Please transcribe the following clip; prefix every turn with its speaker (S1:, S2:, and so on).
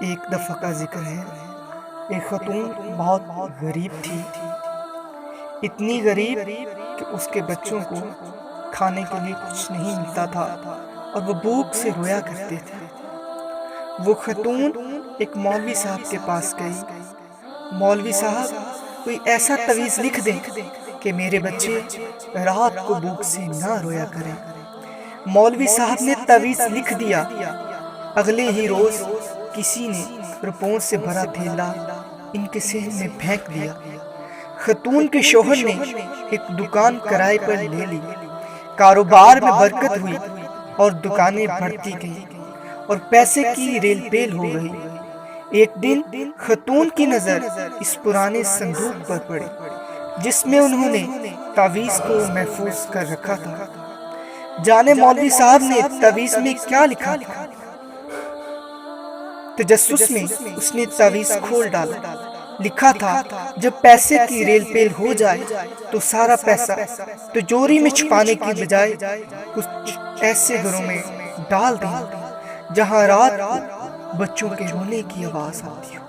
S1: ایک دفعہ کا ذکر ہے، ایک خاتون بہت غریب تھی، اتنی غریب کہ اس کے بچوں کو کھانے کے لیے کچھ نہیں ملتا تھا اور وہ بھوک سے رویا کرتے تھے۔ وہ خاتون ایک مولوی صاحب کے پاس گئی۔ مولوی صاحب، کوئی ایسا تعویذ لکھ دیں کہ میرے بچے رات کو بھوک سے نہ رویا کریں۔ مولوی صاحب نے تعویذ لکھ دیا۔ اگلے ہی روز کسی نے روپوں سے بھرا تھیلا ان کے صحن میں پھینک دیا۔ خاتون کے شوہر نے ایک دکان کرائے پر لے لی۔ کاروبار میں برکت ہوئی اور دکانیں بڑھتی گئیں اور پیسے کی ریل پیل ہو گئی۔ ایک دن خاتون کی نظر اس پرانے صندوق پر پڑی جس میں انہوں نے تعویذ کو محفوظ کر رکھا تھا۔ جانے مولوی صاحب نے تعویذ میں کیا لکھا تھا؟ تجسس میں اس نے تعویذ کھول ڈالا۔ لکھا تھا، جب پیسے کی ریل پیل ہو جائے تو سارا پیسہ تجوری میں چھپانے کی بجائے کچھ ایسے گھروں میں ڈال دینا جہاں رات کو بچوں کے رونے کی آواز آتی ہو۔